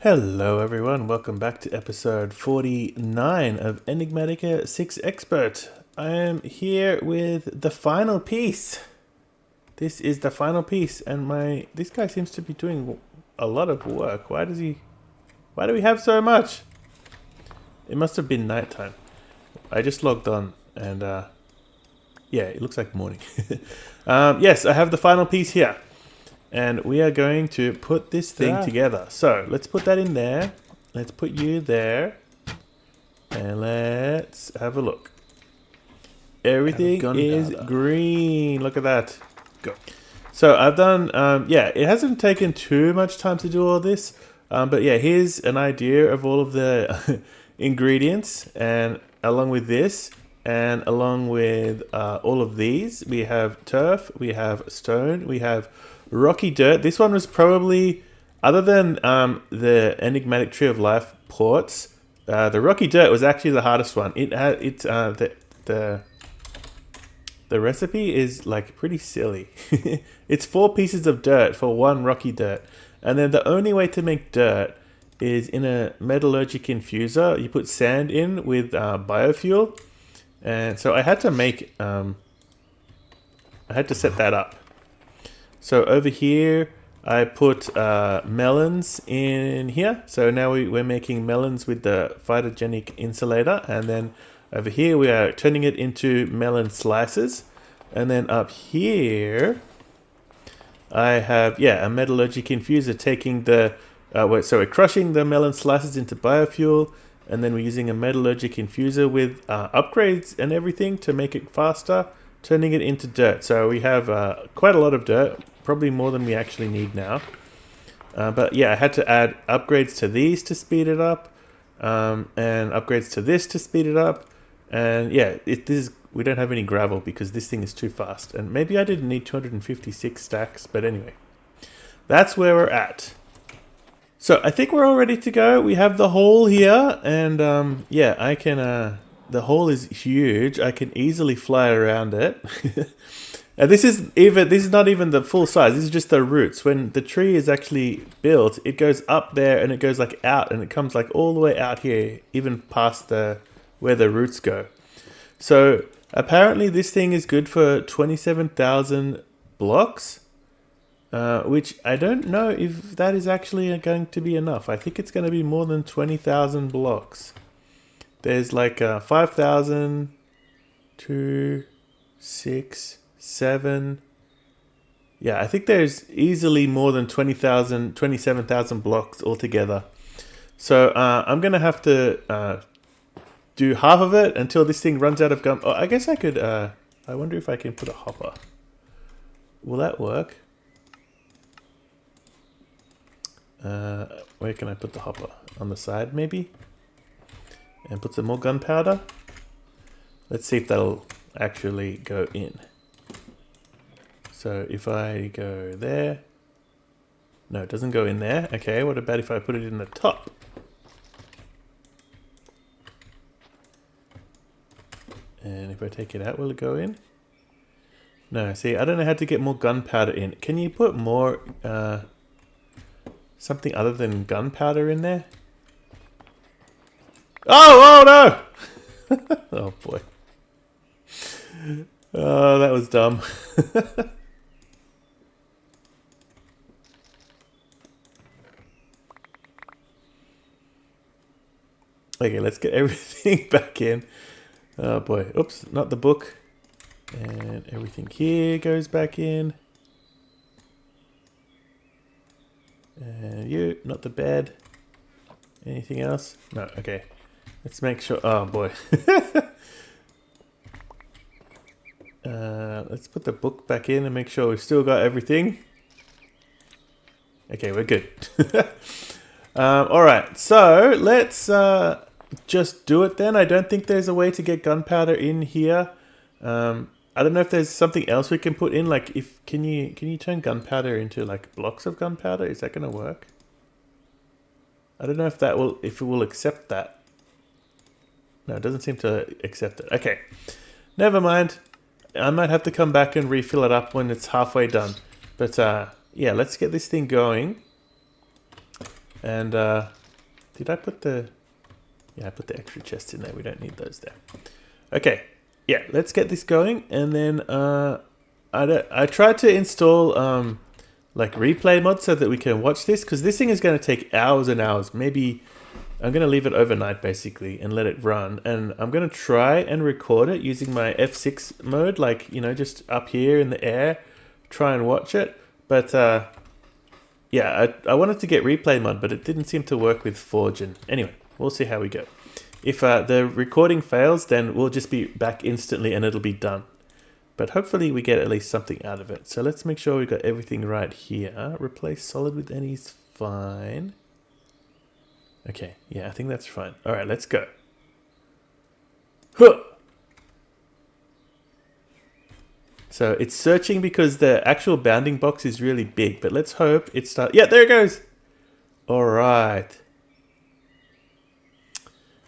Hello everyone, welcome back to episode 49 of Enigmatic 6 Expert. I am here with the final piece. This is the final piece and this guy seems to be doing a lot of work. Why do we have so much? It must have been nighttime. I just logged on and yeah, it looks like morning. Yes, I have the final piece here. And we are going to put this thing together. So let's put that in there. Let's put you there. And let's have a look. Everything is green. Look at that. Go. So I've done, yeah, it hasn't taken too much time to do all this. But yeah, here's an idea of all of the ingredients. And along with this, and along with all of these, we have turf, we have stone, we have rocky dirt. This one was probably, other than the Enigmatic Tree of Life ports, the rocky dirt was actually the hardest one. The recipe is like pretty silly. It's 4 pieces of dirt for 1 rocky dirt, and then the only way to make dirt is in a metallurgic infuser. You put sand in with biofuel, and so I had to make I had to set that up. So over here, I put melons in here. So now we're making melons with the phytogenic insulator. And then over here, we are turning it into melon slices. And then up here, I have, yeah, a metallurgic infuser taking the, so we're crushing the melon slices into biofuel. And then we're using a metallurgic infuser with upgrades and everything to make it faster, turning it into dirt. So we have quite a lot of dirt, probably more than we actually need now. But yeah, I had to add upgrades to these to speed it up, and upgrades to this to speed it up. And yeah, we don't have any gravel because this thing is too fast. And maybe I didn't need 256 stacks, but anyway, that's where we're at. So I think we're all ready to go. We have the hole here, and yeah, I can. The hole is huge. I can easily fly around it. And this is not even the full size. This is just the roots. When the tree is actually built, it goes up there and it goes like out, and it comes like all the way out here, even past where the roots go. So apparently this thing is good for 27,000 blocks, which I don't know if that is actually going to be enough. I think it's going to be more than 20,000 blocks. There's like 5,000, 2, 6, 7. Yeah, I think there's easily more than 20,000, 27,000 blocks altogether. So I'm going to have to do half of it until this thing runs out of gum. Oh, I guess I could, I wonder if I can put a hopper. Will that work? Where can I put the hopper? On the side, maybe? And put some more gunpowder. Let's see if that'll actually go in. So if I go there. No, it doesn't go in there. Okay, what about if I put it in the top? And if I take it out, will it go in? No, see, I don't know how to get more gunpowder in. Can you put more, something other than gunpowder in there? Oh no! Oh boy. Oh, that was dumb. Okay, let's get everything back in. Oh boy. Oops, not the book. And everything here goes back in. And you, not the bed. Anything else? No, okay. Let's make sure. Oh boy. Let's put the book back in and make sure we've still got everything. Okay, we're good. Alright, so let's just do it then. I don't think there's a way to get gunpowder in here. I don't know if there's something else we can put in. Like, can you turn gunpowder into like blocks of gunpowder? Is that going to work? I don't know if it will accept that. No, it doesn't seem to accept it. Okay, never mind. I might have to come back and refill it up when it's halfway done. But yeah, let's get this thing going. And did I put the... Yeah, I put the extra chests in there. We don't need those there. Okay. Yeah, let's get this going. And then I tried to install like replay mod so that we can watch this, because this thing is going to take hours and hours. Maybe I'm going to leave it overnight basically and let it run. And I'm going to try and record it using my F6 mode, like, you know, just up here in the air, try and watch it. But yeah, I wanted to get replay mod, but it didn't seem to work with Forge. And anyway, we'll see how we go. If the recording fails, then we'll just be back instantly and it'll be done. But hopefully we get at least something out of it. So let's make sure we got everything right here. Replace solid with any is fine. Okay, yeah, I think that's fine. All right, let's go. Huh! So it's searching because the actual bounding box is really big, but let's hope it starts. Yeah, there it goes. All right.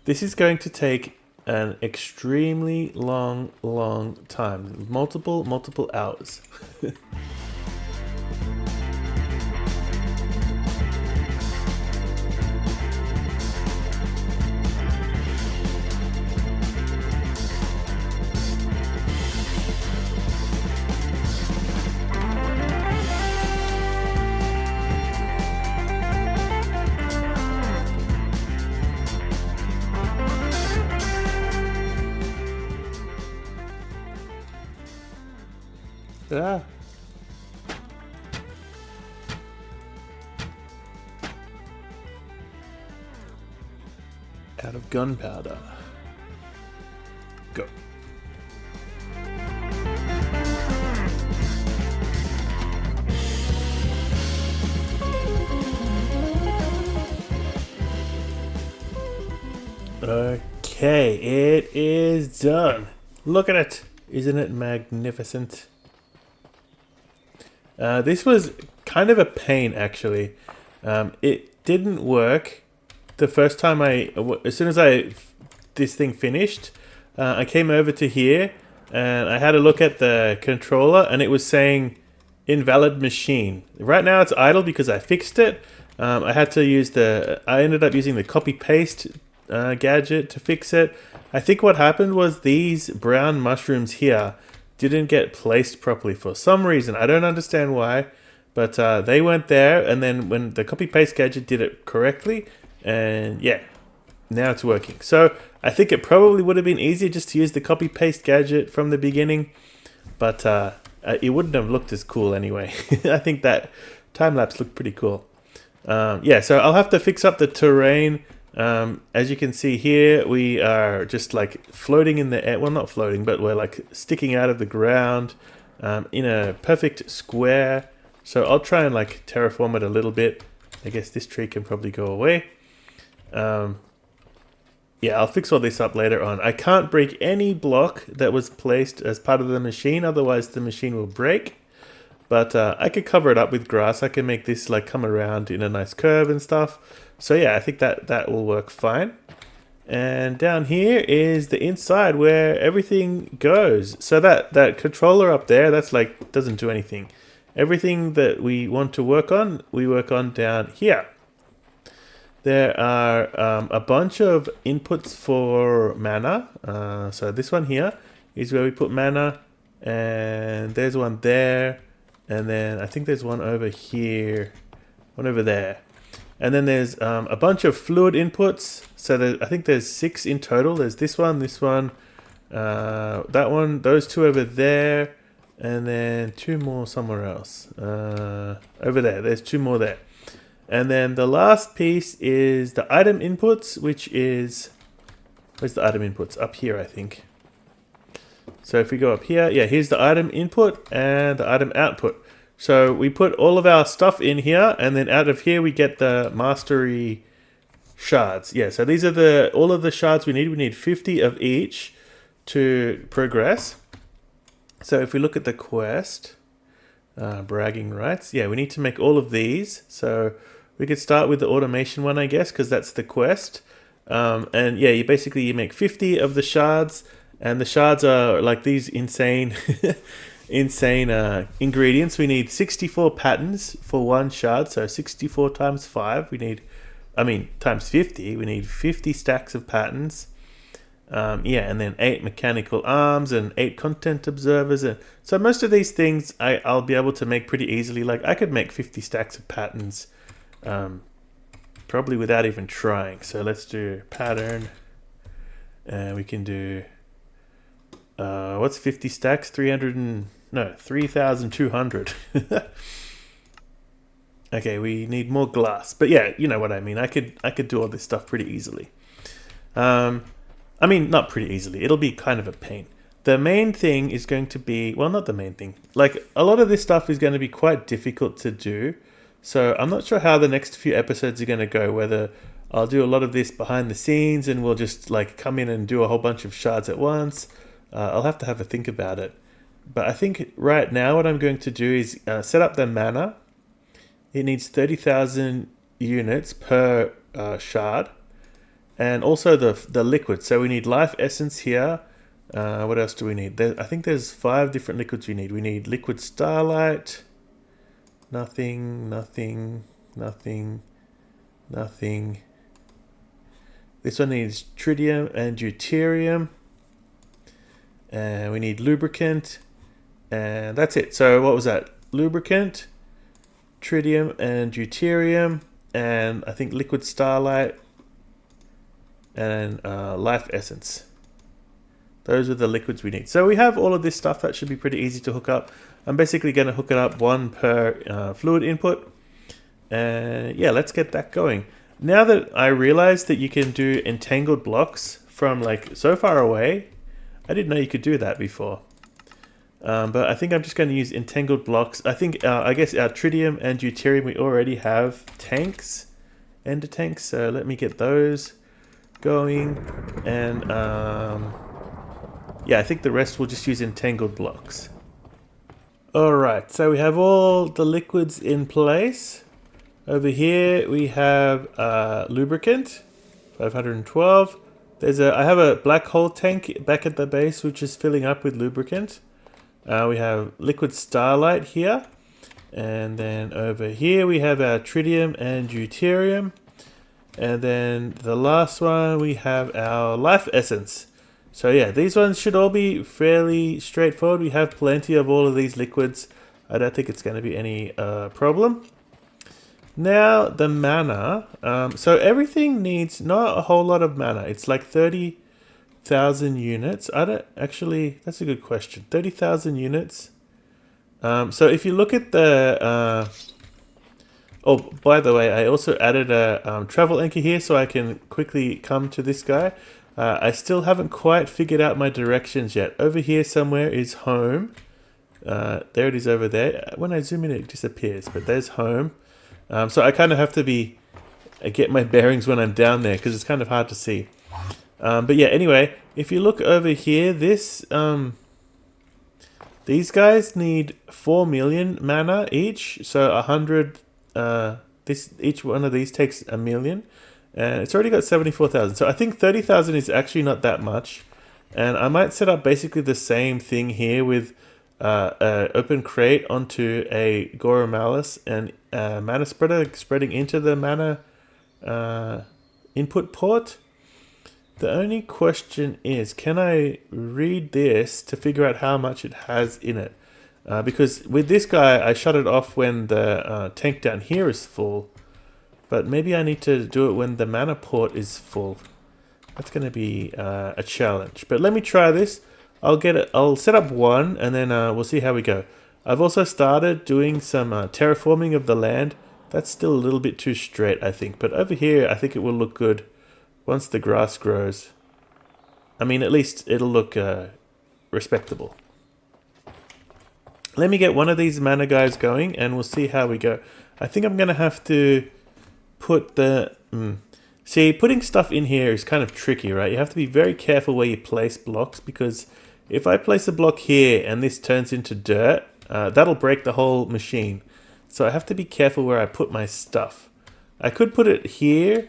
This is going to take an extremely long time. Multiple hours. Ah. Out of gunpowder. Go. Okay, it is done. Look at it. Isn't it magnificent? This was kind of a pain, actually. It didn't work the first time as soon as this thing finished, I came over to here and I had a look at the controller and it was saying invalid machine. Right now it's idle because I fixed it. I ended up using the copy paste gadget to fix it. I think what happened was these brown mushrooms here didn't get placed properly for some reason. I don't understand why, but they weren't there. And then when the copy paste gadget did it correctly, and yeah, now it's working. So I think it probably would have been easier just to use the copy paste gadget from the beginning, but it wouldn't have looked as cool anyway. I think that time lapse looked pretty cool. Yeah, so I'll have to fix up the terrain. As you can see here, we are just like floating in the air. Well, not floating, but we're like sticking out of the ground in a perfect square. So I'll try and like terraform it a little bit. I guess this tree can probably go away. Yeah, I'll fix all this up later on. I can't break any block that was placed as part of the machine, otherwise the machine will break. But I could cover it up with grass. I can make this like come around in a nice curve and stuff. So yeah, I think that will work fine. And down here is the inside where everything goes. So that controller up there, that's like, doesn't do anything. Everything that we want to work on, we work on down here. There are a bunch of inputs for mana. So this one here is where we put mana. And there's one there. And then I think there's one over here. One over there. And then there's a bunch of fluid inputs. So I think there's 6 in total. There's this one, that one, those 2 over there. And then 2 more somewhere else. Over there, there's 2 more there. And then the last piece is the item inputs, which is... Where's the item inputs? Up here, I think. So if we go up here, yeah, here's the item input and the item output. So we put all of our stuff in here, and then out of here we get the mastery shards. Yeah, so these are all of the shards we need. We need 50 of each to progress. So if we look at the quest, bragging rights, yeah, we need to make all of these. So we could start with the automation one, I guess, because that's the quest. And yeah, you make 50 of the shards, and the shards are like these insane ingredients. We need 64 patterns for 1 shard, so 64 times 5. We need I mean, times 50, we need 50 stacks of patterns. Yeah, and then 8 mechanical arms and 8 content observers. And so most of these things I'll be able to make pretty easily. Like I could make 50 stacks of patterns probably without even trying. So let's do pattern. And we can do, what's 50 stacks? 3,200. Okay, we need more glass. But yeah, you know what I mean. I could do all this stuff pretty easily. I mean, not pretty easily. It'll be kind of a pain. The main thing is going to be, well, not the main thing. Like, a lot of this stuff is going to be quite difficult to do. So I'm not sure how the next few episodes are going to go, whether I'll do a lot of this behind the scenes and we'll just, like, come in and do a whole bunch of shards at once. I'll have to have a think about it. But I think right now what I'm going to do is set up the mana. It needs 30,000 units per shard. And also the liquid. So we need life essence here. What else do we need? I think there's 5 different liquids we need. We need liquid starlight. Nothing. This one needs tritium and deuterium. And we need lubricant. And that's it. So what was that? Lubricant, tritium and deuterium. And I think liquid starlight. And life essence. Those are the liquids we need. So we have all of this stuff that should be pretty easy to hook up. I'm basically going to hook it up one per fluid input. And yeah, let's get that going. Now that I realized that you can do entangled blocks from like so far away, I didn't know you could do that before. But I think I'm just going to use entangled blocks. I think, I guess our tritium and deuterium, we already have tanks, ender tanks. So let me get those going. And yeah, I think the rest we'll just use entangled blocks. Alright, so we have all the liquids in place. Over here we have lubricant, 512. I have a black hole tank back at the base which is filling up with lubricant. We have liquid starlight here. And then over here we have our tritium and deuterium. And then the last one we have our life essence. So yeah, these ones should all be fairly straightforward. We have plenty of all of these liquids. I don't think it's going to be any problem. Now the mana. So everything needs not a whole lot of mana. It's like 30,000 units. I don't actually, that's a good question. 30,000 units. So if you look at the... oh, by the way, I also added a travel anchor here so I can quickly come to this guy. I still haven't quite figured out my directions yet. Over here somewhere is home. There it is over there. When I zoom in, it disappears, but there's home. So I kind of have to get my bearings when I'm down there because it's kind of hard to see. But yeah, anyway, if you look over here, these guys need 4 million mana each. So 100... each one of these takes 1 million, and it's already got 74,000. So I think 30,000 is actually not that much, and I might set up basically the same thing here with open crate onto a Goro Malice and mana spreader spreading into the mana input port. The only question is, can I read this to figure out how much it has in it? Because with this guy, I shut it off when the tank down here is full. But maybe I need to do it when the mana port is full. That's going to be a challenge. But let me try this. I'll set up one, and then we'll see how we go. I've also started doing some terraforming of the land. That's still a little bit too straight, I think. But over here, I think it will look good once the grass grows. I mean, at least it'll look respectable. Let me get one of these mana guys going and we'll see how we go. I think I'm going to have to put the... See, putting stuff in here is kind of tricky, right? You have to be very careful where you place blocks because if I place a block here and this turns into dirt, that'll break the whole machine. So I have to be careful where I put my stuff. I could put it here,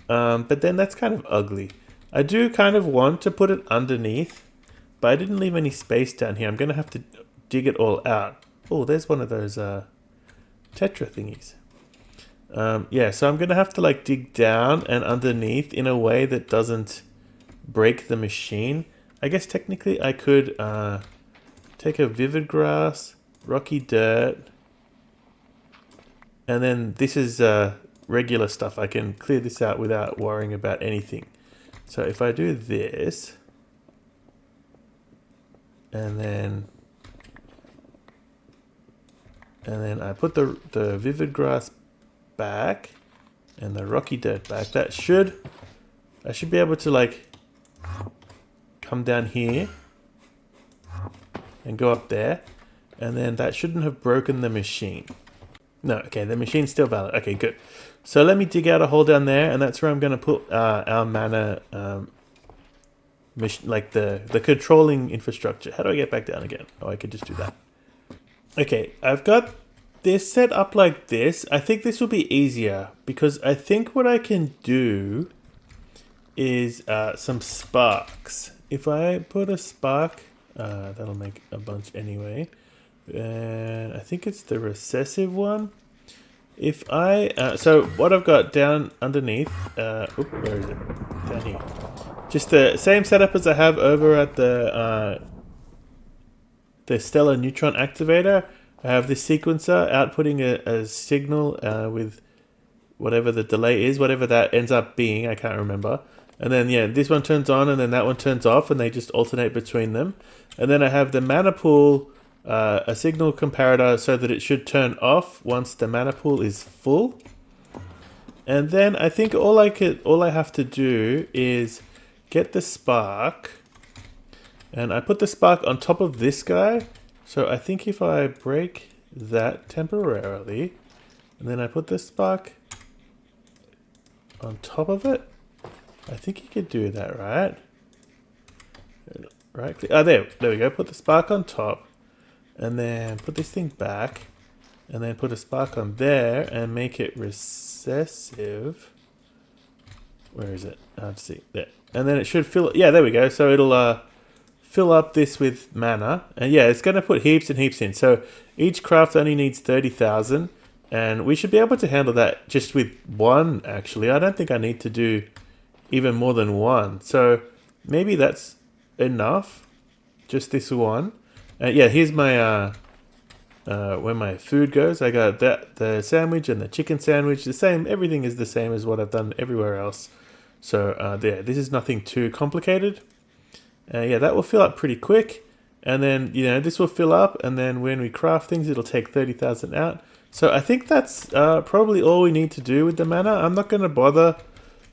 but then that's kind of ugly. I do kind of want to put it underneath. But I didn't leave any space down here. I'm going to have to dig it all out. Oh, there's one of those tetra thingies. Yeah, so I'm going to have to like dig down and underneath in a way that doesn't break the machine. I guess technically I could take a vivid grass, rocky dirt, and then this is regular stuff. I can clear this out without worrying about anything. So if I do this, and then I put the vivid grass back and the rocky dirt back, I should be able to like come down here and go up there, and then that shouldn't have broken the machine. No, okay, the machine's still valid. Okay, good. So let me dig out a hole down there, and that's where I'm going to put our mana, like the controlling infrastructure. How do I get back down again? Oh, I could just do that. Okay, I've got this set up like this. I think this will be easier because I think what I can do is some sparks. If I put a spark, that'll make a bunch anyway. And I think it's the recessive one. If I, so what I've got down underneath, where is it? Down here. Just the same setup as I have over at the stellar neutron activator. I have this sequencer outputting a signal with whatever the delay is, whatever that ends up being, I can't remember. And then, yeah, this one turns on and then that one turns off and they just alternate between them. And then I have the mana pool, a signal comparator so that it should turn off once the mana pool is full. And then I think all I have to do is get the spark, and I put the spark on top of this guy. So I think if I break that temporarily, and then I put the spark on top of it, I think you could do that, right? Right click. Oh, there we go. Put the spark on top, and then put this thing back, and then put a spark on there, and make it recessive. Where is it? Let's see. There. And then it should fill. Yeah, there we go. So it'll fill up this with mana, and yeah, it's going to put heaps and heaps in. So each craft only needs 30,000, and we should be able to handle that just with one. Actually, I don't think I need to do even more than one. So maybe that's enough. Just this one. Yeah, here's my where my food goes. I got the sandwich and the chicken sandwich. The same. Everything is the same as what I've done everywhere else. So there. This is nothing too complicated. Yeah, that will fill up pretty quick. And then, this will fill up. And then when we craft things, it'll take 30,000 out. So I think that's probably all we need to do with the mana. I'm not going to bother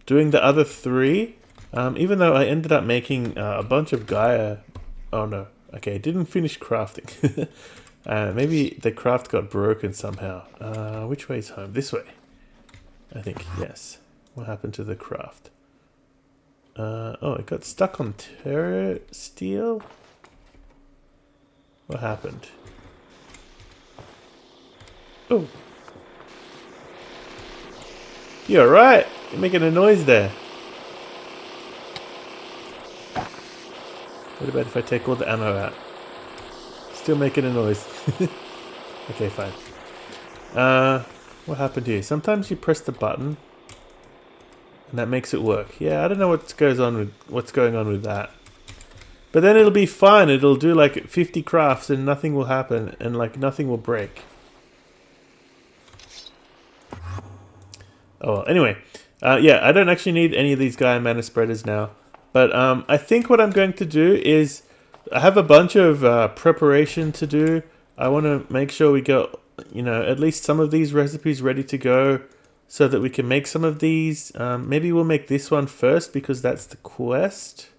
doing the other three. Even though I ended up making a bunch of Gaia. Oh, no. Okay, didn't finish crafting. Maybe the craft got broken somehow. Which way is home? This way. I think, yes. What happened to the craft? Oh, it got stuck on Terra Steel? What happened? Oh. You alright? You're making a noise there. What about if I take all the ammo out? Still making a noise. Okay, fine. What happened here? Sometimes you press the button and that makes it work. Yeah, I don't know what's going on with that. But then it'll be fine. It'll do like 50 crafts and nothing will happen and like nothing will break. Oh, well, anyway. Yeah, I don't actually need any of these Gaia mana spreaders now. But I think what I'm going to do is I have a bunch of preparation to do. I want to make sure we got, at least some of these recipes ready to go so that we can make some of these. Maybe we'll make this one first because that's the quest.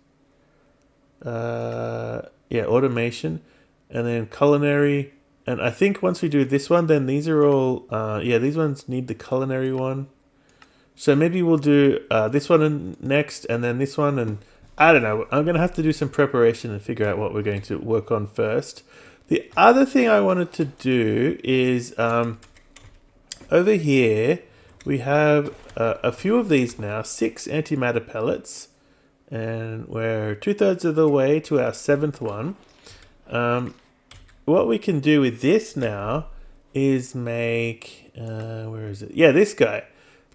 Yeah, automation. And then culinary. And I think once we do this one, then these are all... yeah, these ones need the culinary one. So maybe we'll do this one next and then this one. And I don't know. I'm going to have to do some preparation and figure out what we're going to work on first. The other thing I wanted to do is over here, we have a few of these now. 6 antimatter pellets. And we're 2/3 of the way to our 7th one. What we can do with this now is make Where is it? Yeah, this guy.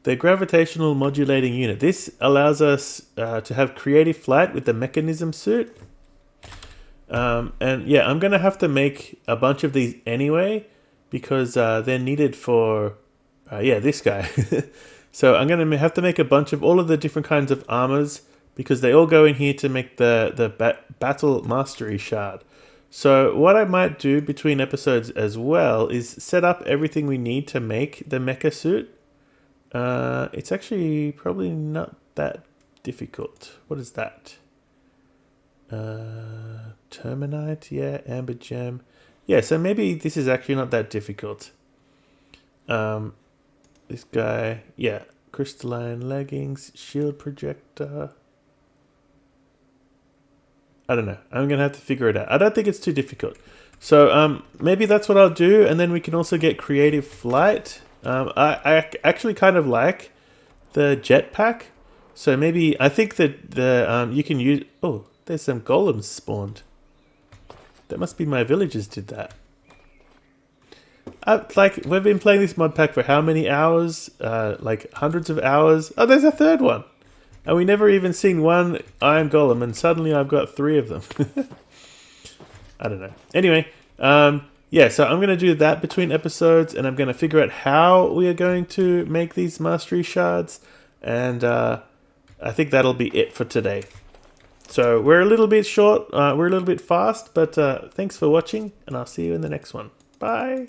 The gravitational modulating unit. This allows us to have creative flight with the mechanism suit. And yeah, I'm going to have to make a bunch of these anyway because they're needed for, yeah, this guy. So I'm going to have to make a bunch of all of the different kinds of armors because they all go in here to make the battle mastery shard. So what I might do between episodes as well is set up everything we need to make the mecha suit. It's actually probably not that difficult. What is that? Terminite, yeah, amber gem. Yeah, so maybe this is actually not that difficult. This guy, yeah, crystalline leggings, shield projector. I don't know. I'm going to have to figure it out. I don't think it's too difficult. So maybe that's what I'll do, and then we can also get creative flight. I actually kind of like the jetpack. So maybe I think that you can use... Oh, there's some golems spawned. That must be my villagers did that. Like, we've been playing this mod pack for how many hours? Like hundreds of hours. Oh, there's a third one. And we never even seen one iron golem, and suddenly I've got 3 of them. I don't know. Anyway, yeah, so I'm going to do that between episodes, and I'm going to figure out how we are going to make these mastery shards, and I think that'll be it for today. So we're a little bit short, we're a little bit fast, but thanks for watching, and I'll see you in the next one. Bye!